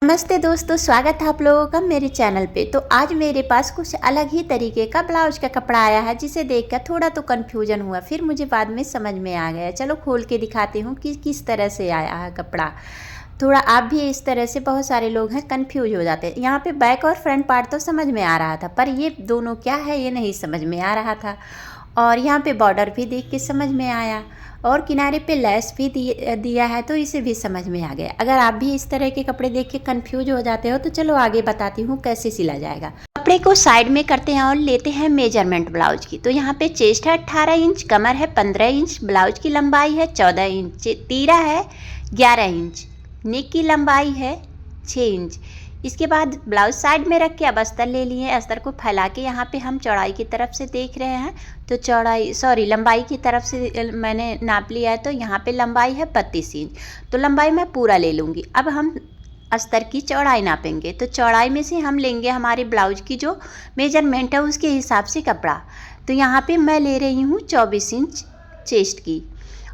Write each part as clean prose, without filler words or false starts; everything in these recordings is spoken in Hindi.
नमस्ते दोस्तों, स्वागत है आप लोगों का मेरे चैनल पे। तो आज मेरे पास कुछ अलग ही तरीके का ब्लाउज का कपड़ा आया है, जिसे देखकर थोड़ा तो कन्फ्यूजन हुआ, फिर मुझे बाद में समझ में आ गया। चलो खोल के दिखाती हूँ कि किस तरह से आया है कपड़ा। थोड़ा आप भी इस तरह से, बहुत सारे लोग हैं कन्फ्यूज हो जाते हैं। यहाँ पे बैक और फ्रंट पार्ट तो समझ में आ रहा था, पर ये दोनों क्या है ये नहीं समझ में आ रहा था। और यहाँ पे बॉर्डर भी देख के समझ में आया, और किनारे पे लेस भी दिया है, तो इसे भी समझ में आ गया। अगर आप भी इस तरह के कपड़े देख के कन्फ्यूज हो जाते हो तो चलो आगे बताती हूँ कैसे सिला जाएगा। कपड़े को साइड में करते हैं और लेते हैं मेजरमेंट ब्लाउज की। तो यहाँ पे चेस्ट है 18 इंच, कमर है 15 इंच, ब्लाउज की लंबाई है 14 इंच, तीरा है 11 इंच, नेक की लंबाई है 6 इंच। इसके बाद ब्लाउज साइड में रख के अब अस्तर ले लिए। अस्तर को फैला के यहाँ पे हम चौड़ाई की तरफ से देख रहे हैं, तो लंबाई की तरफ से मैंने नाप लिया है। तो यहाँ पे लंबाई है 32 इंच, तो लंबाई मैं पूरा ले लूँगी। अब हम अस्तर की चौड़ाई नापेंगे, तो चौड़ाई में से हम लेंगे हमारे ब्लाउज की जो मेजरमेंट है उसके हिसाब से कपड़ा। तो यहाँ पे मैं ले रही हूँ 24 इंच चेस्ट की,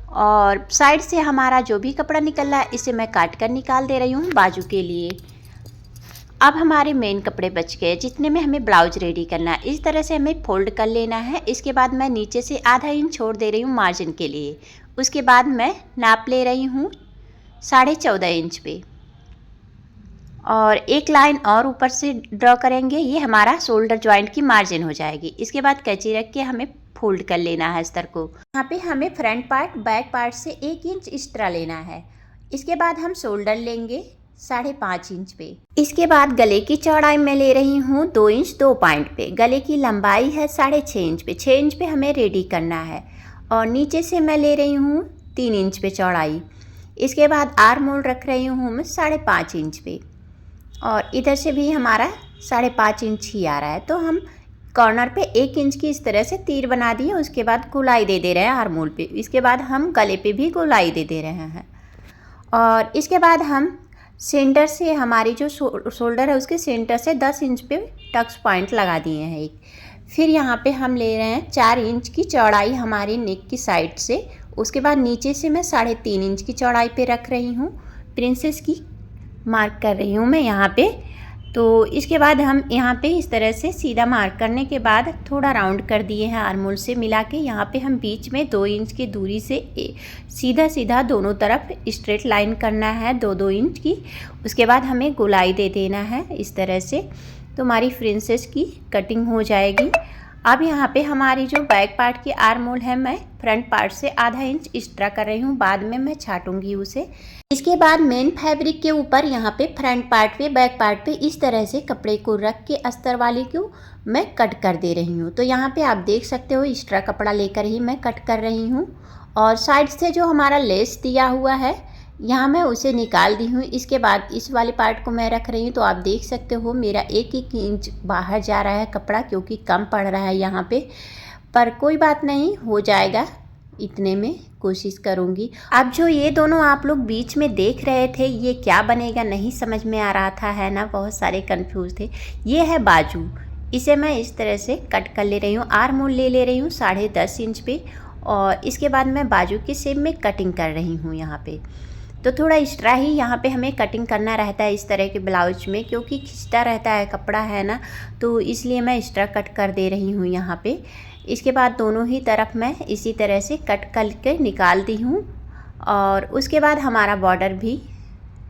और साइड से हमारा जो भी कपड़ा निकल रहा है इसे मैं काट कर निकाल दे रही हूँ बाजू के लिए। अब हमारे मेन कपड़े बच गए जितने में हमें ब्लाउज रेडी करना है। इस तरह से हमें फोल्ड कर लेना है। इसके बाद मैं नीचे से आधा इंच छोड़ दे रही हूँ मार्जिन के लिए। उसके बाद मैं नाप ले रही हूँ 14.5 इंच पे, और एक लाइन और ऊपर से ड्रॉ करेंगे। ये हमारा शोल्डर जॉइंट की मार्जिन हो जाएगी। इसके बाद कैंची रख के हमें फोल्ड कर लेना है अस्तर को। यहाँ पे हमें फ्रंट पार्ट बैक पार्ट से 1 इंच एक्स्ट्रा लेना है। इसके बाद हम शोल्डर लेंगे 5.5 इंच पे। इसके बाद गले की चौड़ाई मैं ले रही हूँ 2 इंच 2 पॉइंट पे। गले की लंबाई है 6.5 इंच पे। 6 इंच पे हमें रेडी करना है, और नीचे से मैं ले रही हूँ 3 इंच पे चौड़ाई। इसके बाद आर्म होल रख रही हूँ मैं 5.5 इंच पे, और इधर से भी हमारा 5.5 इंच ही आ रहा है। तो हम कॉर्नर पे 1 इंच की इस तरह से तीर बना दिए। उसके बाद गोलाई दे रहे हैं आर्म होल पे। इसके बाद हम गले पे भी गोलाई दे रहे हैं, और इसके बाद हम सेंटर से हमारी जो शोल्डर है उसके सेंटर से 10 इंच पे टक्स पॉइंट लगा दिए हैं एक। फिर यहाँ पे हम ले रहे हैं 4 इंच की चौड़ाई हमारी नेक की साइड से। उसके बाद नीचे से मैं 3.5 इंच की चौड़ाई पे रख रही हूँ। प्रिंसेस की मार्क कर रही हूँ मैं यहाँ पे। तो इसके बाद हम यहाँ पे इस तरह से सीधा मार्क करने के बाद थोड़ा राउंड कर दिए हैं आर्म होल से मिला के। यहाँ पे हम बीच में 2 इंच की दूरी से सीधा सीधा दोनों तरफ स्ट्रेट लाइन करना है 2-2 इंच की। उसके बाद हमें गोलाई दे देना है इस तरह से, तो हमारी प्रिंसेस की कटिंग हो जाएगी। अब यहाँ पे हमारी जो बैक पार्ट की आर्म होल है मैं फ्रंट पार्ट से आधा इंच एक्स्ट्रा कर रही हूँ, बाद में मैं छाटूंगी उसे। इसके बाद मेन फैब्रिक के ऊपर यहाँ पे फ्रंट पार्ट पे बैक पार्ट पे इस तरह से कपड़े को रख के अस्तर वाली को मैं कट कर दे रही हूँ। तो यहाँ पे आप देख सकते हो एक्स्ट्रा कपड़ा लेकर ही मैं कट कर रही हूँ, और साइड से जो हमारा लेस दिया हुआ है यहाँ मैं उसे निकाल दी हूँ। इसके बाद इस वाले पार्ट को मैं रख रही हूँ। तो आप देख सकते हो मेरा 1-1 इंच बाहर जा रहा है कपड़ा, क्योंकि कम पड़ रहा है यहाँ पे, पर कोई बात नहीं, हो जाएगा। इतने में कोशिश करूँगी। अब जो ये दोनों आप लोग बीच में देख रहे थे, ये क्या बनेगा नहीं समझ में आ रहा था, है ना, बहुत सारे कंफ्यूज थे। ये है बाजू। इसे मैं इस तरह से कट कर ले रही हूँ। आर्म होल ले रही हूँ 10.5 इंच पे, और इसके बाद मैं बाजू के शेप में कटिंग कर रही हूँ यहाँ पे। तो थोड़ा एक्स्ट्रा ही यहाँ पे हमें कटिंग करना रहता है इस तरह के ब्लाउज में, क्योंकि खिंचता रहता है कपड़ा, है ना, तो इसलिए मैं एक्स्ट्रा कट कर दे रही हूँ यहाँ पे। इसके बाद दोनों ही तरफ मैं इसी तरह से कट करके निकाल दी हूँ, और उसके बाद हमारा बॉर्डर भी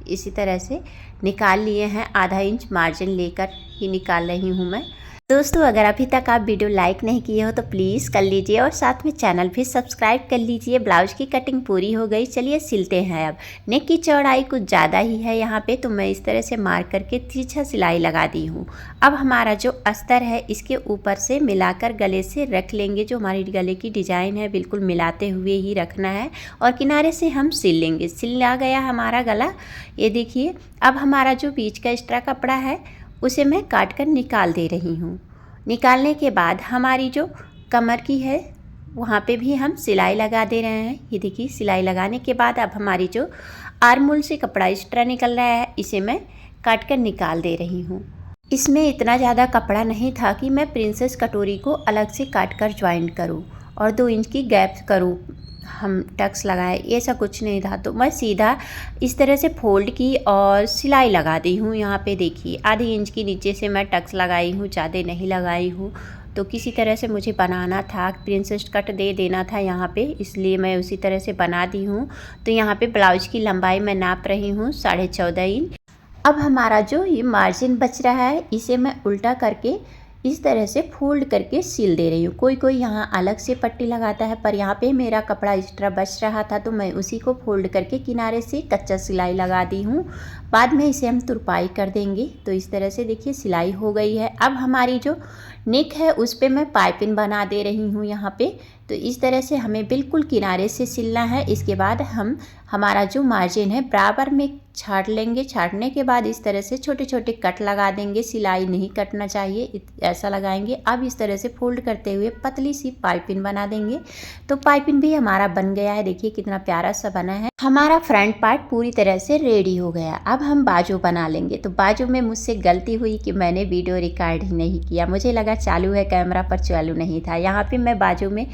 इसी तरह से निकाल लिए हैं। आधा इंच मार्जिन लेकर ही निकाल रही हूँ मैं। दोस्तों, अगर अभी तक आप वीडियो लाइक नहीं किए हो तो प्लीज़ कर लीजिए, और साथ में चैनल भी सब्सक्राइब कर लीजिए। ब्लाउज की कटिंग पूरी हो गई, चलिए सिलते हैं। अब नेक की चौड़ाई कुछ ज़्यादा ही है यहाँ पे, तो मैं इस तरह से मार्क करके तिरछा सिलाई लगा दी हूँ। अब हमारा जो अस्तर है इसके ऊपर से मिलाकर गले से रख लेंगे। जो हमारी गले की डिज़ाइन है बिल्कुल मिलाते हुए ही रखना है, और किनारे से हम सिल लेंगे। सिल आ गया हमारा गला, ये देखिए। अब हमारा जो बीच का एक्स्ट्रा कपड़ा है उसे मैं काट कर निकाल दे रही हूँ। निकालने के बाद हमारी जो कमर की है वहाँ पे भी हम सिलाई लगा दे रहे हैं। ये देखिए, सिलाई लगाने के बाद अब हमारी जो आर्म होल से कपड़ा एक्स्ट्रा निकल रहा है इसे मैं काट कर निकाल दे रही हूँ। इसमें इतना ज़्यादा कपड़ा नहीं था कि मैं प्रिंसेस कटोरी को अलग से काट कर ज्वाइंट करूँ और 2 इंच की गैप करूँ हम टक्स लगाए, ऐसा कुछ नहीं था। तो मैं सीधा इस तरह से फोल्ड की और सिलाई लगा दी हूँ। यहाँ पे देखिए आधी इंच की नीचे से मैं टक्स लगाई हूँ, ज़्यादा नहीं लगाई हूँ। तो किसी तरह से मुझे बनाना था, प्रिंसेस कट दे देना था यहाँ पे, इसलिए मैं उसी तरह से बना दी हूँ। तो यहाँ पे ब्लाउज की लंबाई मैं नाप रही हूँ 14.5 इंच। अब हमारा जो ये मार्जिन बच रहा है इसे मैं उल्टा करके इस तरह से फोल्ड करके सिल दे रही हूँ। कोई कोई यहाँ अलग से पट्टी लगाता है, पर यहाँ पे मेरा कपड़ा एक्स्ट्रा बच रहा था तो मैं उसी को फोल्ड करके किनारे से कच्चा सिलाई लगा दी हूँ। बाद में इसे हम तुरपाई कर देंगे। तो इस तरह से देखिए सिलाई हो गई है। अब हमारी जो नेक है उस पर मैं पाइपिंग बना दे रही हूँ यहाँ पे। तो इस तरह से हमें बिल्कुल किनारे से सिलना है। इसके बाद हम हमारा जो मार्जिन है बराबर में छाट लेंगे। छाटने के बाद इस तरह से छोटे छोटे कट लगा देंगे, सिलाई नहीं कटना चाहिए, ऐसा लगाएंगे। अब इस तरह से फोल्ड करते हुए पतली सी पाइपिंग बना देंगे। तो पाइपिंग भी हमारा बन गया है, देखिए कितना प्यारा सा बना है। हमारा फ्रंट पार्ट पूरी तरह से रेडी हो गया। अब हम बाजू बना लेंगे। तो बाजू में मुझसे गलती हुई कि मैंने वीडियो रिकॉर्ड ही नहीं किया, मुझे लगा चालू है कैमरा पर चालू नहीं था। यहाँ पे मैं बाजू में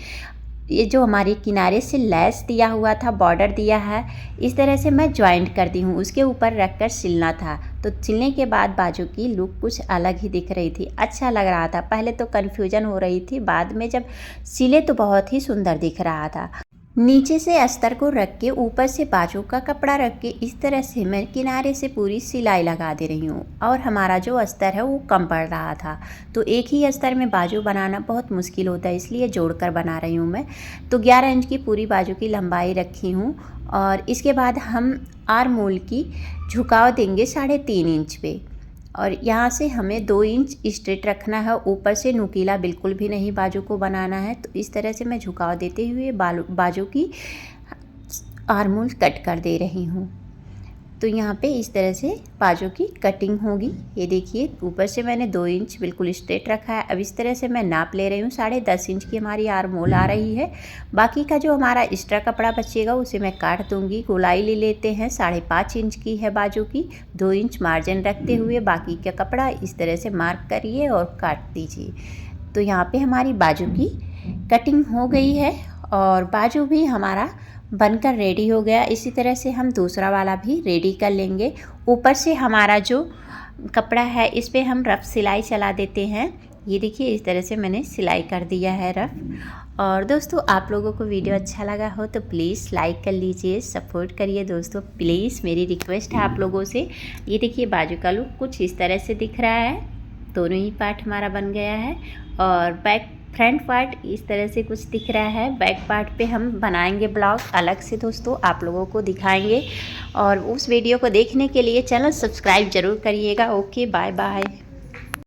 ये जो हमारी किनारे से लेस दिया हुआ था, बॉर्डर दिया है, इस तरह से मैं ज्वाइंट कर दी हूँ। उसके ऊपर रख कर सिलना था। तो सिलने के बाद बाजू की लुक कुछ अलग ही दिख रही थी, अच्छा लग रहा था। पहले तो कन्फ्यूजन हो रही थी, बाद में जब सिले तो बहुत ही सुंदर दिख रहा था। नीचे से अस्तर को रख के ऊपर से बाजू का कपड़ा रख के इस तरह से मैं किनारे से पूरी सिलाई लगा दे रही हूँ। और हमारा जो अस्तर है वो कम पड़ रहा था, तो एक ही अस्तर में बाजू बनाना बहुत मुश्किल होता है, इसलिए जोड़कर बना रही हूँ मैं। तो 11 इंच की पूरी बाजू की लंबाई रखी हूँ। और इसके बाद हम आर्म होल की झुकाव देंगे 3.5 इंच पे। और यहाँ से हमें 2 इंच स्ट्रेट रखना है, ऊपर से नुकीला बिल्कुल भी नहीं बाजू को बनाना है। तो इस तरह से मैं झुकाव देते हुए बाजू की आर्म होल कट कर दे रही हूँ। तो यहाँ पे इस तरह से बाजू की कटिंग होगी। ये देखिए ऊपर से मैंने 2 इंच बिल्कुल स्ट्रेट रखा है। अब इस तरह से मैं नाप ले रही हूँ, 10.5 इंच की हमारी आर्म होल आ रही है। बाकी का जो हमारा एक्स्ट्रा कपड़ा बचेगा उसे मैं काट दूँगी। गोलाई ले लेते हैं, 5.5 इंच की है बाजू की। 2 इंच मार्जिन रखते हुए बाकी का कपड़ा इस तरह से मार्क करिए और काट दीजिए। तो यहाँ पे हमारी बाजू की कटिंग हो गई है और बाजू भी हमारा बनकर रेडी हो गया। इसी तरह से हम दूसरा वाला भी रेडी कर लेंगे। ऊपर से हमारा जो कपड़ा है इस पे हम रफ सिलाई चला देते हैं। ये देखिए इस तरह से मैंने सिलाई कर दिया है रफ। और दोस्तों आप लोगों को वीडियो अच्छा लगा हो तो प्लीज़ लाइक कर लीजिए, सपोर्ट करिए दोस्तों प्लीज़, मेरी रिक्वेस्ट है आप लोगों से। ये देखिए बाजू का लुक कुछ इस तरह से दिख रहा है, दोनों ही पार्ट हमारा बन गया है। और फ्रंट पार्ट इस तरह से कुछ दिख रहा है। बैक पार्ट पे हम बनाएंगे ब्लाउज अलग से दोस्तों, आप लोगों को दिखाएंगे। और उस वीडियो को देखने के लिए चैनल सब्सक्राइब ज़रूर करिएगा। Okay bye bye.